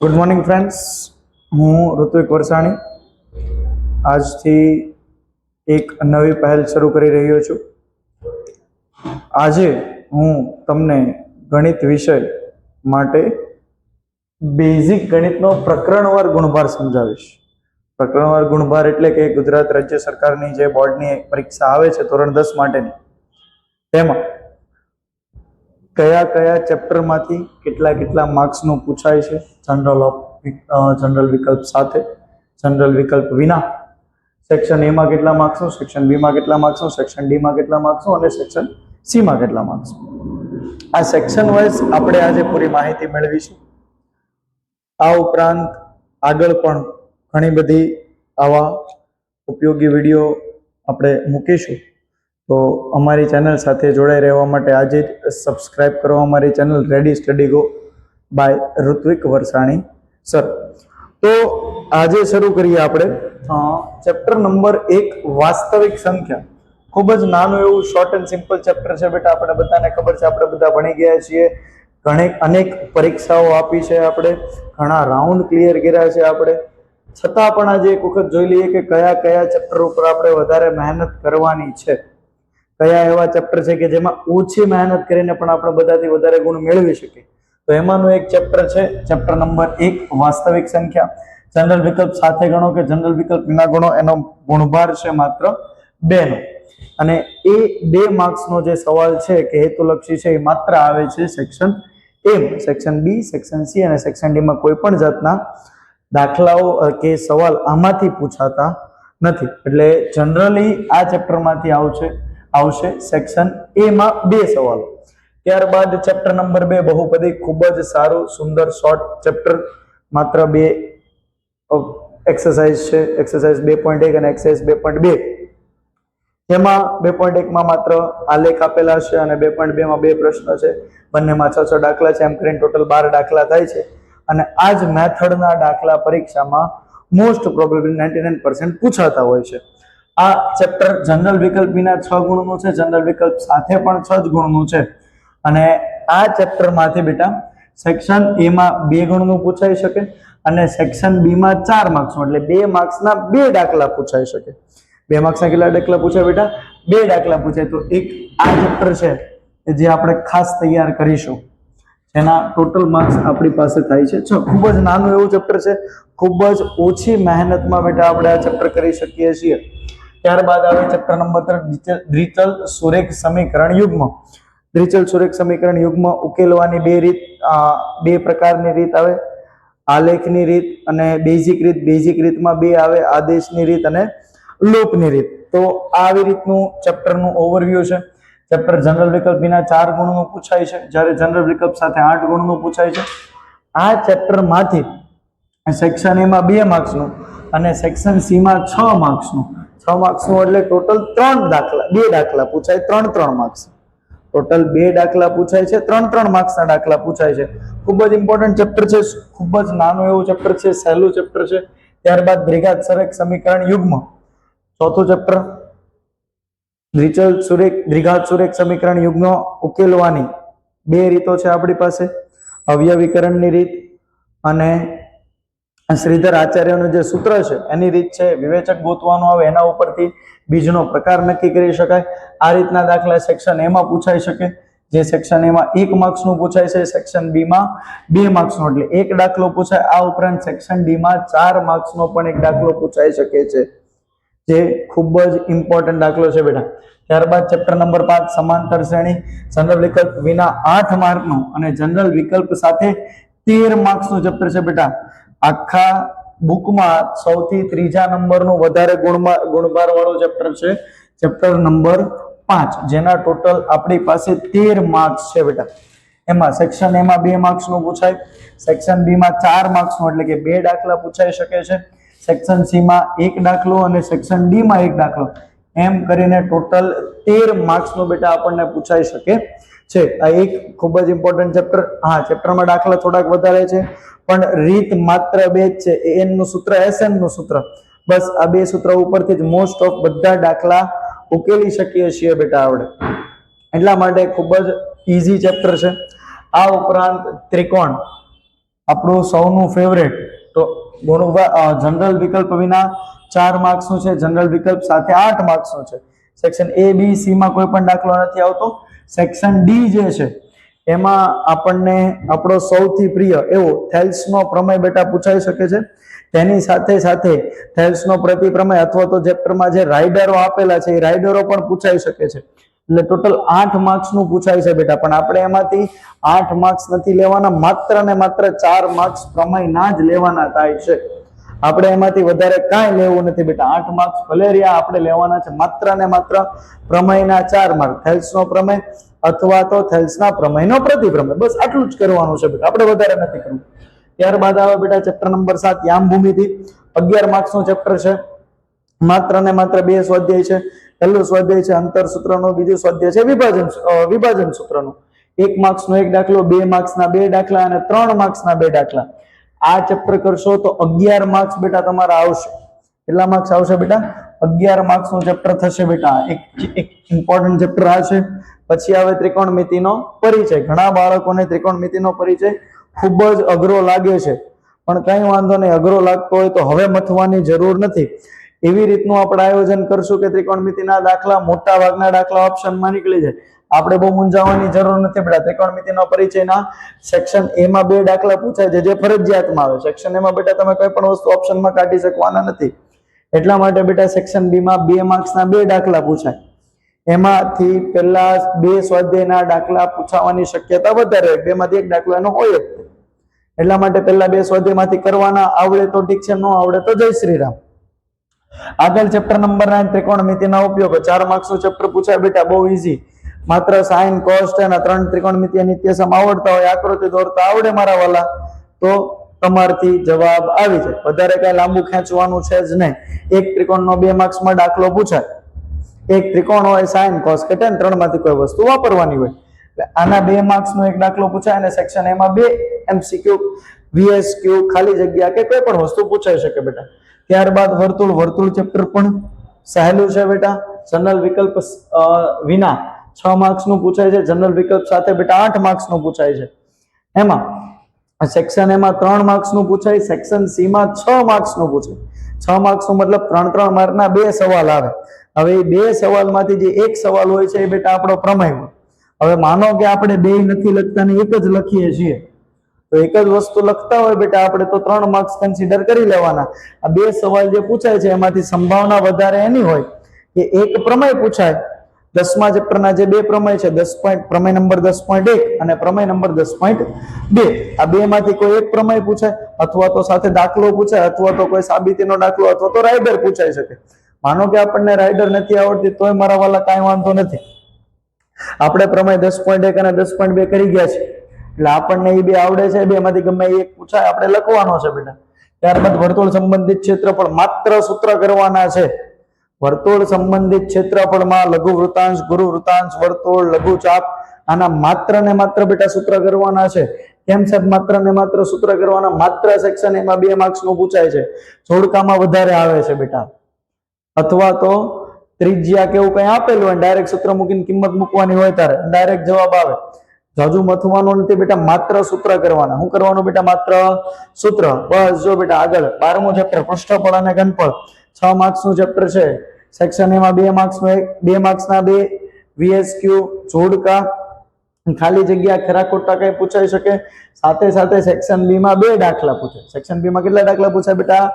Good morning friends, હું ઋત્વિક વરસાણી આજથી એક નવી પહેલ શરૂ કરી રહ્યો છું. આજે હું તમને ગણિત વિષય માટે બેઝિક ગણિતનો પ્રકરણવાર ગુણભાર સમજાવીશ. પ્રકરણવાર ગુણભાર એટલે કે ગુજરાત રાજ્ય સરકારની જે બોર્ડની પરીક્ષા આવે છે ધોરણ 10 માટેની, તેમાં કયા કયા ચેપ્ટરમાંથી કેટલા માર્ક્સનું પૂછાય છે, જનરલ વિકલ્પ સાથે, જનરલ વિકલ્પ વિના, સેક્શન એ માં કેટલા માર્ક્સનું, સેક્શન બી માં કેટલા માર્ક્સનું, સેક્શન ડી માં કેટલા માર્ક્સનું અને સેક્શન સી માં કેટલા માર્ક્સનું. આ સેક્શન વાઇઝ આપણે આજે પૂરી માહિતી મેળવીશું. આ ઉપરાંત આગળ પણ ઘણી બધી આવા ઉપયોગી વિડીયો આપણે મૂકીશું. તો અમારી ચેનલ સાથે જોડાઈ રહેવા માટે આજે જ સબસ્ક્રાઇબ કરો અમારી channel ready study go by Ritvik Varsani sir. તો આજે શરૂ કરીએ આપણે ચેપ્ટર નંબર 1 વાસ્તવિક સંખ્યા. ખૂબ જ નાનું એવું શોર્ટ એન્ડ સિમ્પલ ચેપ્ટર છે બેટા. આપણે બધાને ખબર છે, આપણે બધા ભણી ગયા છીએ, અનેક પરીક્ષાઓ આપી છે, આપણે ઘણા રાઉન્ડ ક્લિયર કર્યા છે આપણે. છતાં પણ આજે એક વખત જોઈ લઈએ કે કયા કયા ચેપ્ટર ઉપર આપણે વધારે મહેનત કરવાની છે, કયા એવા ચેપ્ટર છે કે જેમાં ઓછી મહેનત કરીને પણ આપણે બધાથી વધારે ગુણ મેળવી શકીએ. તો એમાંનું એક ચેપ્ટર છે ચેપ્ટર નંબર 1 વાસ્તવિક સંખ્યા. જનરલ વિકલ્પ સાથે ગણો કે જનરલ વિકલ્પ વિના ગણો, એનો ગુણભાર છે માત્ર 2 નો. અને એ 2 માર્ક્સનો જે સવાલ છે કે હેતુલક્ષી છે, એ માત્ર આવે છે સેક્શન એ માં. સેક્શન બી, સેક્શન સી અને સેક્શન ડી માં કોઈ પણ જાતના દાખલાઓ કે સવાલ આમાંથી પૂછાતા નથી. એટલે જનરલી આ ચેપ્ટરમાંથી આવશે સેક્શન એ માં 2 સવાલો. ત્યારબાદ ચેપ્ટર નંબર 2 બહુપદી. ખૂબ જ સારું, સુંદર, શોર્ટ ચેપ્ટર. માત્ર 2 એક્સરસાઇઝ છે, એક્સરસાઇઝ 2.1 અને એક્સરસાઇઝ 2.2. જેમાં 2.1 માં માત્ર આલેખ આપેલા છે અને 2.2 માં 2 પ્રશ્ન છે. બંનેમાં 6 દાખલા છે. એમ કરીને ટોટલ 12 દાખલા થાય છે. અને આ જ મેથડના દાખલા પરીક્ષામાં મોસ્ટ પ્રોબેબલી 99% પૂછાતા હોય છે. આ ચેપ્ટર જનરલ વિકલ્પ વિના 6 ગુણનું છે, જનરલ વિકલ્પ સાથે પણ 6 ગુણનું છે. અને આ ચેપ્ટરમાંથી બેટા સેક્શન એ માં 2 ગુણનું પૂછાઈ શકે અને સેક્શન બી માં 4 માર્ક્સનું, એટલે 2 માર્ક્સના 2 દાખલા પૂછાઈ શકે. 2 માર્ક્સના કેટલા દાખલા પૂછાય બેટા? 2 દાખલા પૂછાય. તો એક આ ચેપ્ટર છે જે આપણે ખાસ તૈયાર કરીશું, જેના ટોટલ માર્ક્સ આપણી પાસે થાય છે 6. ખૂબ જ નાનું એવું ચેપ્ટર છે, ખૂબ જ ઓછી મહેનતમાં બેટા આપણે આ ચેપ્ટર કરી શકીએ છીએ. ત્યારબાદ આવે ચેપ્ટર નંબર 3 દ્વિચલ સુરેખ સમીકરણ યુગ્મ. દ્વિચલ સુરેખ સમીકરણ યુગ્મ ઉકેલવાની 2 રીત, 2 પ્રકારની રીત આવે. આલેખની રીત અને બેઝિક રીત. બેઝિક રીતમાં 2 આવે, આદેશની રીત અને લોપની રીત. તો આવી રીતનું ચેપ્ટરનું ઓવરવ્યુ છે. ચેપ્ટર જનરલ વિકલ્પ વિના 4 ગુણનું પૂછાય છે, જ્યારે જનરલ વિકલ્પ સાથે 8 ગુણનું પૂછાય છે. આ ચેપ્ટરમાંથી સેક્શન એ માં 2 માર્ક્સનું અને સેક્શન સી માં 6 માર્ક્સનું, 6 માર્ક્સનું એટલે ટોટલ 3 દાખલા, 2 દાખલા પૂછાય, 3 માર્ક્સ. ટોટલ 2 દાખલા પૂછાય છે, 3 માર્ક્સના દાખલા પૂછાય છે. ખૂબ જ ઇમ્પોર્ટન્ટ ચેપ્ટર છે, ખૂબ જ નાનું એવું ચેપ્ટર છે, સહેલું ચેપ્ટર છે. ત્યારબાદ દ્વિઘાત સુરેખ સમીકરણ યુગ્મ, ચોથું ચેપ્ટર. દ્વિઘાત સુરેખ સમીકરણ યુગ્મ ઉકેલવાની 2 રીતો છે આપણી પાસે. અવયવીકરણની રીત અને શ્રીધર આચાર્યનું જે સૂત્ર છે એની રીત છે. વિવેચક ગોતવાનું આવે, એના ઉપરથી બીજનો પ્રકાર નક્કી કરી શકાય. આ રીતના દાખલા સેક્શન એ માં પૂછાઈ શકે, જે સેક્શન એ માં 1 માર્ક્સનું પૂછાય છે, સેક્શન બી માં 2 માર્ક્સનો, એટલે 1 દાખલો પૂછાય. આ ઉપરાંત સેક્શન ડી માં 4 માર્ક્સનો પણ એક દાખલો પૂછાઈ શકે છે, જે ખૂબ જ ઇમ્પોર્ટન્ટ દાખલો છે બેટા. ત્યારબાદ ચેપ્ટર નંબર 5 સમાંતર શ્રેણી. જનરલ વિકલ્પ વિના 8 માર્કનું અને જનરલ વિકલ્પ સાથે 13 માર્ક્સનું ચેપ્ટર છે બેટા. આખા બુકમાં સૌથી 3જા નંબરનું વધારે ગુણભાર વાળું ચેપ્ટર છે ચેપ્ટર નંબર 5, જેના ટોટલ આપણી પાસે 13 માર્ક્સ છે બેટા. એમાં સેક્શન એ માં 2 માર્ક્સનું પૂછાય, સેક્શન બી માં 4 માર્ક્સનું એટલે કે 2 દાખલા પૂછાઈ શકે છે, સેક્શન સી માં 1 દાખલો અને સેક્શન ડી માં 1 દાખલો, એમ કરીને ટોટલ 13 માર્ક્સનું બેટા આપણને પૂછાઈ શકે છે. આ એક ખૂબ જ ઇમ્પોર્ટન્ટ ચેપ્ટર. હા, ચેપ્ટરમાં દાખલા થોડાક વધારે છે, પણ રીત માત્ર 2 જ છે. એન નું સૂત્ર, એસએન નું સૂત્ર, બસ આ 2 સૂત્ર ઉપરથી જ મોસ્ટ ઓફ બધા દાખલા ઉકેલી શકીએ છીએ બેટા આપણે. એટલા માટે ખૂબ જ ઈઝી ચેપ્ટર છે. આ ઉપરાંત ત્રિકોણ, આપણું સૌનું ફેવરેટ તો જનરલ વિકલ્પ વિના 4 માર્ક્સનું છે, જનરલ વિકલ્પ સાથે 8 માર્ક્સનું છે. સેક્શન A B C માં કોઈ પણ દાખલો નથી આવતો. સેક્શન D જે છે એમાં આપણને આપણો સૌથી પ્રિય એવો થેલ્સનો પ્રમેય બેટા પૂછાઈ શકે છે. તેની સાથે સાથે થેલ્સનો પ્રતિપ્રમેય અથવા તો ચેપ્ટરમાં જે રાઇડરો આપેલા છે એ રાઇડરો પણ પૂછાઈ શકે છે. એટલે ટોટલ 8 માર્ક્સનું પૂછાય છે બેટા, પણ આપણે એમાંથી 8 માર્ક્સ નથી લેવાના, માત્ર ને માત્ર 4 માર્ક્સ પ્રમેયના જ લેવાના થાય છે. આપણે એમાંથી વધારે કાંઈ લેવું નથી બેટા. 8 માર્ક્સ ભલે રહ્યા, આપણે લેવાના છે માત્ર ને માત્ર પ્રમેયના 4 માર્ક, થેલ્સનો પ્રમેય અથવા તો થેલ્સના પ્રમેયનો પ્રતિપ્રમેય, બસ આટલું જ કરવાનું છે બેટા, આપણે વધારે નથી કરવું. ત્યારબાદ આવે બેટા ચેપ્ટર નંબર 7 યામ ભૂમિતિ. 11 માર્ક્સનું ચેપ્ટર છે. માત્ર ને માત્ર 2 સ્વાધ્યાય છે. પહેલું સ્વાધ્યાય છે અંતર સૂત્રનો, બીજું સ્વાધ્યાય છે વિભાજન સૂત્રનો. 1 માર્ક્સનો 1 દાખલો, 2 માર્ક્સના 2 દાખલા અને 3 માર્ક્સના 2 દાખલા. આ ચેપ્ટર કરશો તો 11 માર્ક્સ બેટા તમારા આવશે. કેટલા માર્ક્સ આવશે બેટા? 11 માર્ક્સનું ચેપ્ટર થશે બેટા. એક ઇમ્પોર્ટન્ટ ચેપ્ટર આ છે. પછી આવે ત્રિકોણમિતિનો પરિચય. ઘણા બાળકોને ત્રિકોણમિતિનો પરિચય ખૂબ જ અઘરો લાગે છે, પણ કંઈ વાંધો નહીં, અઘરો લાગતો હોય તો હવે મથવાની જરૂર નથી. એવી રીતનું આપણે આયોજન કરશું કે ત્રિકોણમિતિના દાખલા, મોટા ભાગના દાખલા ઓપ્શનમાં નીકળી જાય. આપણે બહુ મૂંઝાવાની જરૂર નથી બેટા. ત્રિકોણમિતિનો પરિચયના સેક્શન A માં 2 દાખલા પૂછાય છે, જે ફરજિયાતમાં આવે. સેક્શન A માં બેટા તમે કોઈ પણ વસ્તુ ઓપ્શનમાં કાઢી શકવાના નથી. એટલા માટે બેટા સેક્શન B માં 2 માર્ક્સના 2 દાખલા પૂછાય. એમાંથી પહેલા 2 સ્વાધ્યાયના દાખલા પૂછાવાની શક્યતા વધારે હોય. 2 માંથી 1 દાખલો એનો હોય જ. એટલા માટે પહેલા 2 સ્વાધ્યાયમાંથી કરવાના. આવડે તો ઠીક છે, ન આવડે તો જય શ્રી રામ. આગળ ચેપ્ટર નંબર 9 ત્રિકોણમિતિના ઉપયોગો. 4 માર્ક્સનું ચેપ્ટર પૂછાય બેટા, બહુ ઈઝી. માત્ર સાઇન, કોસ, ટેન, 3 ત્રિકોણમિતિ નિત્યસમ આવડતા હોય, આકૃતિ દોરતા આવડે મારા વાલા, તો તમારથી જવાબ આવી જાય. વધારે કઈ લાંબુ ખેંચવાનું છે જ નહીં. એક ત્રિકોણનો 2 માર્ક્સમાં દાખલો પૂછાય. એક ત્રિકોણ હોય, સાઇન, કોસ કે ટેન, 3 માંથી કોઈ વસ્તુ વાપરવાની હોય. એટલે આના 2 માર્ક્સનો એક દાખલો પૂછાય અને સેક્શન એમાં 2 MCQ, VSQ, ખાલી જગ્યા કે કોઈ પણ વસ્તુ પૂછાઈ શકે બેટા. ત્યારબાદ વર્તુળ ચેપ્ટર પણ સહેલું છે બેટા. જનરલ વિકલ્પ વિના 6 માર્ક્સનું પૂછાય છે. જનરલ વિકલ્પ સાથે બેટા 8 માર્ક્સનું પૂછાય છે. એમાં સેક્શન એમાં 3 માર્ક્સનું પૂછાય, સેક્શન સી માં 6 માર્ક્સનું પૂછાય. 6 માર્ક્સનું મતલબ 3 માર્કના 2 સવાલ આવે. હવે એ 2 સવાલમાંથી જે એક સવાલ હોય છે એ બેટા આપણો પ્રમેય હોય. હવે માનો કે આપણે 2 નથી લખતા ને એક જ લખીએ છીએ, તો એક જ વસ્તુ લખતા હોય બેટા આપણે, તો 3 માર્ક્સ કન્સિડર કરી લેવાના. આ 2 સવાલ જે પૂછાય છે એમાંથી સંભાવના વધારે એની હોય કે એક પ્રમેય પૂછાય. 10મા ચેપ્ટરના જે 2 પ્રમેય છે, પ્રમેય નંબર 10.1 અને પ્રમેય નંબર 10.2, આ 2 માંથી કોઈ એક પ્રમેય પૂછાય, અથવા તો સાથે દાખલો પૂછાય, અથવા તો કોઈ સાબિતીનો દાખલો, અથવા તો રાઇડર પૂછાઈ શકે. માનો કે આપણને રાઇડર નથી આવડતી, તોય મારા વાલા કાંઈ વાંધો નથી. આપણે પ્રમેય 10.1 અને 10.2 કરી ગયા છે, એટલે આપણને એ 2 આવડે છે. 2 માંથી ગમે એક પૂછાય, આપણે લખવાનો છે બેટા. ત્યારબાદ વર્તુળ સંબંધિત ક્ષેત્રફળ, માત્ર સૂત્ર કરવાના છે. વર્તુળ સંબંધિત ક્ષેત્રફળમાં લઘુ વૃતાંશ, ગુરુ વૃતાંશ, વર્તુળ, લઘુ ચાપ, આના માત્ર ને માત્ર બેટા સૂત્ર કરવાના છે. કેમ સાહેબ માત્ર ને માત્ર સૂત્ર કરવાના? માત્ર સેક્શન એમાં 2 માર્ક્સનું પૂછાય છે. જોડકામાં વધારે આવે છે બેટા, અથવા તો ત્રિજ્યા કેવું કઈ આપેલું હોય, ડાયરેક્ટ સૂત્ર મૂકીને કિંમત મૂકવાની હોય ત્યારે ડાયરેક્ટ જવાબ આવે. જાજુ મથવાનું નથી બેટા, માત્ર સૂત્ર કરવાના. શું કરવાનું બેટા? માત્ર સૂત્ર. બસ જો બેટા આગળ 12મું ચેપ્ટર પૃષ્ઠફળ અને ઘનફળ. 6 માર્ક્સનું ચેપ્ટર છે. સેક્શન એમાં 2 માર્ક્સનું 2 માર્ક્સના 2 VSQ, જોડકા, ખાલી જગ્યા, ખરા ખોટા કઈ પૂછાઈ શકે. સાથે સાથે સેક્શન બી માં 2 દાખલા પૂછાય. સેક્શન બી માં કેટલા દાખલા પૂછાય બેટા?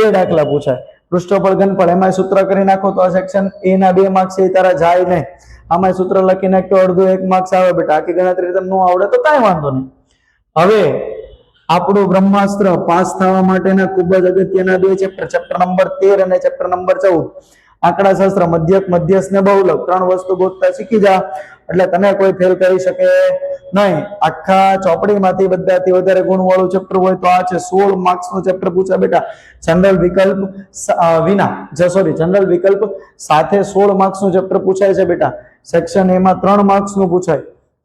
2 દાખલા પૂછાય. પૃષ્ઠફળ, ઘનફળ એમાં સૂત્ર કરી નાખો તો આ સેક્શન એ ના 2 માર્ક્સ એ તારા જાય નહીં. આમાં સૂત્ર લખી નાખતો અડધો 1 માર્ક્સ આવે બેટા. આખી ગણતરી તમને ન આવડે તો કાંઈ વાંધો નહીં. હવે આપણું બ્રહ્માસ્ત્ર પાસ થવા માટેના ખૂબ જ અગત્યના 2 ચેપ્ટર, ચેપ્ટર નંબર 13 અને ચેપ્ટર નંબર 14. આંકડાશાસ્ત્ર, મધ્યક, મધ્યસ્થ ને બહુલક, 3 વસ્તુ ગોતતા શીખી જા એટલે તને કોઈ ફેલ કરી શકે નહીં. આખા ચોપડીમાંથી બધાથી વધારે ગુણવાળું ચેપ્ટર હોય તો આ છે. 16 માર્ક્સનું ચેપ્ટર પૂછા બેટા. જનરલ વિકલ્પ જનરલ વિકલ્પ સાથે 16 માર્ક્સનું ચેપ્ટર પૂછાય છે બેટા. સેક્શન એ માં 3 માર્ક્સનું પૂછાય,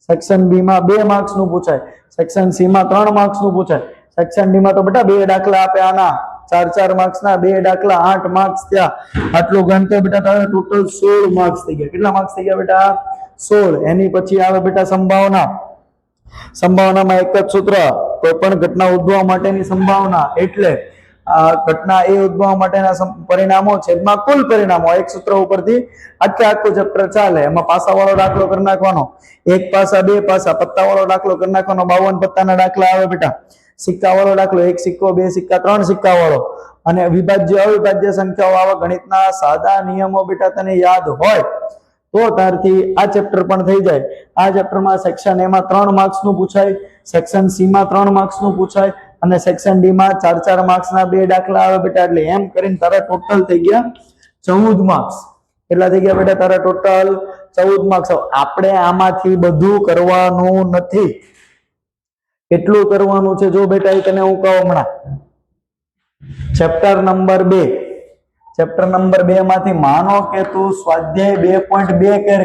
સેક્શન બી માં 2 માર્ક્સનું પૂછાય, સેક્શન સી માં 3 માર્ક્સનું પૂછાય, સેક્શન ડી માં તો બેટા 2 દાખલા આપે આના 4 માર્ક્સના 2 દાખલા, 8 માર્ક્સ થયા. આટલું ગણતો બેટા તારે ટોટલ 16 માર્ક્સ થઈ ગયા. કેટલા માર્ક્સ થઈ ગયા બેટા? 16. એની પછી આવે બેટા સંભાવના. સંભાવનામાં એક જ સૂત્ર, કોઈ પણ ઘટના ઉદ્ભવવા માટેની સંભાવના એટલે આ ઘટના એ ઉદ્ભવવા માટેના પરિણામો છેદમાં કુલ પરિણામો. એક સૂત્ર ઉપરથી આખું ચેપ્ટર ચાલે. એમાં પાસા વાળો દાખલો કરી નાખવાનો, એક પાસા બે પાસા, પત્તા વાળો દાખલો કરી નાખવાનો, 52 પત્તાના દાખલા આવે બેટા, સિક્કા વાળો દાખલો, એક સિક્કો, બે સિક્કા, ત્રણ સિક્કા વાળો, અને વિભાજ્ય અવિભાજ્ય સંખ્યાઓ. આવા ગણિતના સાદા નિયમો બેટા તને યાદ હોય તો તારથી આ ચેપ્ટર પણ થઈ જાય. આ ચેપ્ટરમાં સેક્શન એ માં 3 માર્ક્સનું પૂછાય, સેક્શન સી માં 3 માર્ક્સનું પૂછાય અને સેક્શન ડી માં 4 માર્ક્સના 2 દાખલા આવે બેટા. એટલે એમ કરીને તારા ટોટલ થઈ ગયા 14 માર્ક્સ. કેટલા થઈ ગયા બેટા તારા ટોટલ? 14 માર્ક્સ. આપણે આમાંથી બધું કરવાનું નથી. કેટલું કરવાનું છે જો બેટા એ તને હું કહું હમણાં. ચેપ્ટર નંબર 2, ચેપ્ટર નંબર 2 માંથી માનો કે તું સ્વાધ્યાય 2.2 કર.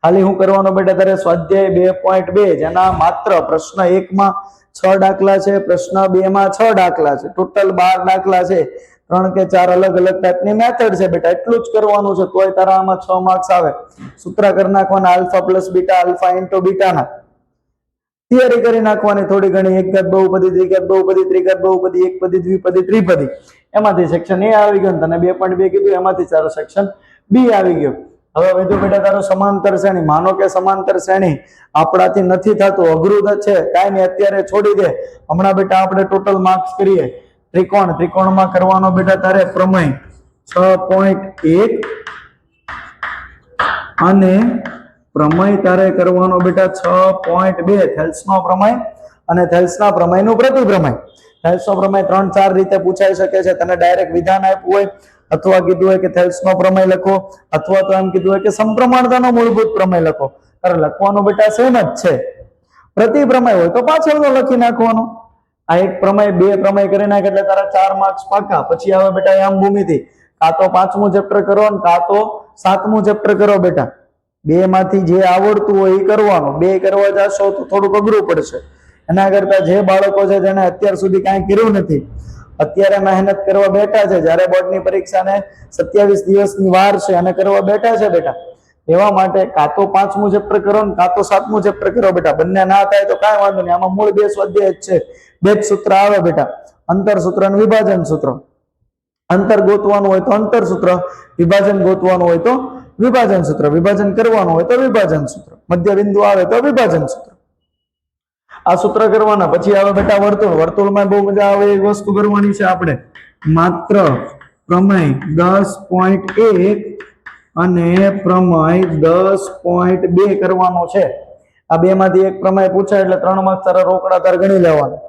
ખાલી હું કરવાનો બેટા તારે સ્વાધ્યાય 2.2, જેના માત્ર પ્રશ્ન 1 માં 6 દાખલા છે, પ્રશ્ન 2 માં 6 દાખલા છે, ટોટલ 12 દાખલા છે, 3 કે 4 અલગ અલગ ટાઈપની મેથડ છે બેટા. એટલું જ કરવાનું છે તોય તારા આમાં 6 માર્ક્સ આવે. સૂત્ર કરી નાખવાના alpha plus beta, alpha into બીટાના. તૈયારી કરી નાખવાની થોડી ઘણી, એકઘાત બહુપદી, દ્વિઘાત બહુપદી, ત્રિઘાત બહુપદી, એકપદી, દ્વિપદી, ત્રિપદી. એમાંથી સેક્શન એ આવી ગયો. તને 2.2 કીધું, એમાંથી તારો સેક્શન બી આવી ગયો. હવે વધુ બેટા તારો સમાંતર શ્રેણી. માનો કે સમાંતર શ્રેણી આપણાથી નથી થતું, અઘરું છે, કાંઈ નહીં, અત્યારે છોડી દે. હમણાં બેટા આપણે ટોટલ માર્ક્સ કરીએ. ત્રિકોણ, ત્રિકોણમાં કરવાનો બેટા તારે પ્રમેય 6.1 અને પ્રમેય તારે કરવાનો બેટા 6.2. થેલ્સનો પ્રમેય અને થેલ્સના પ્રમેયનું પ્રતિપ્રમેય. થેલ્સનો પ્રમેય 3-4 રીતે પૂછાઈ શકે છે. તને ડાયરેક્ટ વિધાન આપ્યું હોય, અથવા કીધું હોય કે થેલ્સનો પ્રમેય લખો, અથવા તો એમ કીધું હોય કે સમપ્રમાણતાનો મૂળભૂત પ્રમેય લખો. અરે લખવાનું બેટા સેમ જ છે. પ્રતિપ્રમેય હોય તો પાછળનો લખી નાખવાનો. આ એક પ્રમેય, 2 પ્રમેય કરી નાખ એટલે તારા 4 માર્ક્સ પાકા. પછી આવે બેટા યામ ભૂમિતિ. કાં તો 5મું ચેપ્ટર કરો ને કાં તો 7મું ચેપ્ટર કરો બેટા. 2 માંથી જે આવડતું હોય એ કરવાનું. 2 કરવા જશો તો થોડુંક અઘરું પડશે. એના કરતા જે બાળકો છે જેને અત્યાર સુધી કાંઈ કર્યું નથી, અત્યારે મહેનત કરવા બેઠા છે, જ્યારે બોર્ડની પરીક્ષાને 27 દિવસની વાર છે અને કરવા બેઠા છે બેટા, એવા માટે કાં તો 5મું ચેપ્ટર કરો ને કાં તો 7મું ચેપ્ટર કરો બેટા. બંને ના થાય તો કાંઈ વાંધો નહીં. આમાં મૂળ 2 સ્વાધ્યાય જ છે. 2 જ સૂત્ર આવે બેટા, અંતર સૂત્ર અને વિભાજન સૂત્ર. અંતર ગોતવાનું હોય તો અંતર સૂત્ર, વિભાજન ગોતવાનું હોય તો વિભાજન સૂત્ર, વિભાજન કરવાનું હોય તો વિભાજન સૂત્ર, મધ્ય બિંદુ આવે તો વિભાજન સૂત્ર. આ સૂત્ર કરવાના. પછી આવે બેટા વર્તુળ. વર્તુળમાં બહુ મજા આવે એ વસ્તુ કરવાની છે આપણે. માત્ર પ્રમેય 10.1 અને પ્રમેય 10.2 કરવાનો છે. આ 2 માંથી એક પ્રમેય પૂછાય એટલે 3 માર્ક્સ તારા રોકડા તાર ગણી લેવાના.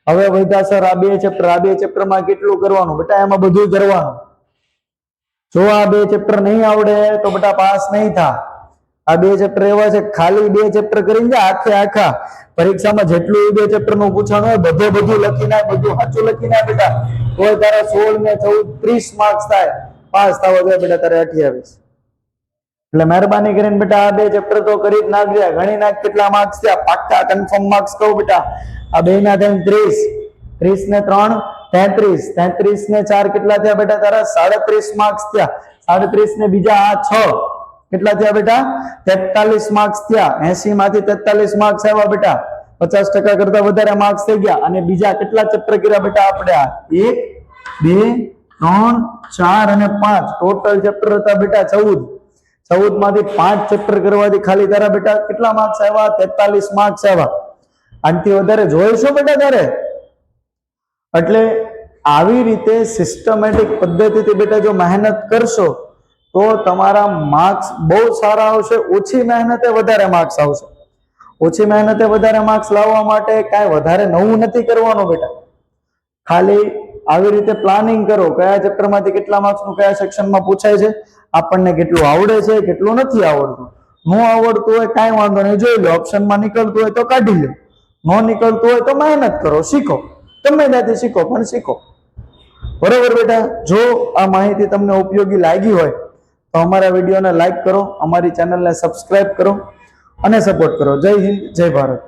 હવે વૈધા સર આ 2 ચેપ્ટર, આ 2 ચેપ્ટરમાં કેટલું કરવાનું બેટા? એમાં બધું કરવાનું. જો આ 2 ચેપ્ટર નહીં આવડે તો બેટા પાસ નહીં થા. આ 2 ચેપ્ટર એવા છે, ખાલી 2 ચેપ્ટર કરીને જા આખા પરીક્ષામાં જેટલું 2 ચેપ્ટર નું પૂછવાનું હોય બધું લખી નાખ, બધું સાચું લખી નાખ બેટા. તોય તારા 16 ને 14 30 માર્ક્સ થાય. પાસ થવા જોઈએ બેટા તારે 28. એટલે મહેરબાની કરીને બેટા આ 2 ચેપ્ટર તો કરી જ નાખજે. ગણી નાખ કેટલા માર્ક્સ થયા, પાક્કા કન્ફર્મ માર્ક્સ કહું બેટા. આ 2 ના થઈને 30, 30 ને 3 33, 33 ને 4 કેટલા થયા બેટા તારા? 37 માર્ક્સ થયા. 37 ને બીજા આ 6 કેટલા થયા બેટા? 43 માર્ક્સ થયા. 80 માંથી 43 માર્ક્સ આવ્યા બેટા. 50% કરતા વધારે માર્ક્સ થઈ ગયા. અને બીજા કેટલા ચેપ્ટર કર્યા બેટા આપણે? આ 1 2 3 4 અને 5 ટોટલ ચેપ્ટર હતા બેટા 14. 14 માંથી 5 ચેપ્ટર કરવાથી ખાલી તારા બેટા કેટલા માર્ક્સ આવ્યા? 43 માર્ક્સ આવ્યા. આનાથી વધારે જોઈશો બેટા તારે. એટલે આવી રીતે સિસ્ટમેટિક પદ્ધતિથી બેટા જો મહેનત કરશો તો તમારા માર્ક્સ બહુ સારા આવશે. ઓછી મહેનતે વધારે માર્ક્સ આવશે. ઓછી મહેનતે વધારે માર્ક્સ લાવવા માટે કાંઈ વધારે નવું નથી કરવાનું બેટા. ખાલી આવી રીતે પ્લાનિંગ કરો, કયા ચેપ્ટરમાંથી કેટલા માર્ક્સનું કયા સેક્શનમાં પૂછાય છે, આપણને કેટલું આવડે છે, કેટલું નથી આવડતું. ન આવડતું હોય કાંઈ વાંધો નહીં, જોઈ લો. ઓપ્શનમાં નીકળતું હોય તો કાઢી લો, ન નીકળતું હોય તો મહેનત કરો, શીખો. ગમે ત્યાંથી શીખો પણ શીખો. બરોબર બેટા. જો આ માહિતી તમને ઉપયોગી લાગી હોય તો અમારા વિડીયોને લાઈક કરો, અમારી ચેનલને સબસ્ક્રાઇબ કરો અને સપોર્ટ કરો. જય હિન્દ, જય ભારત.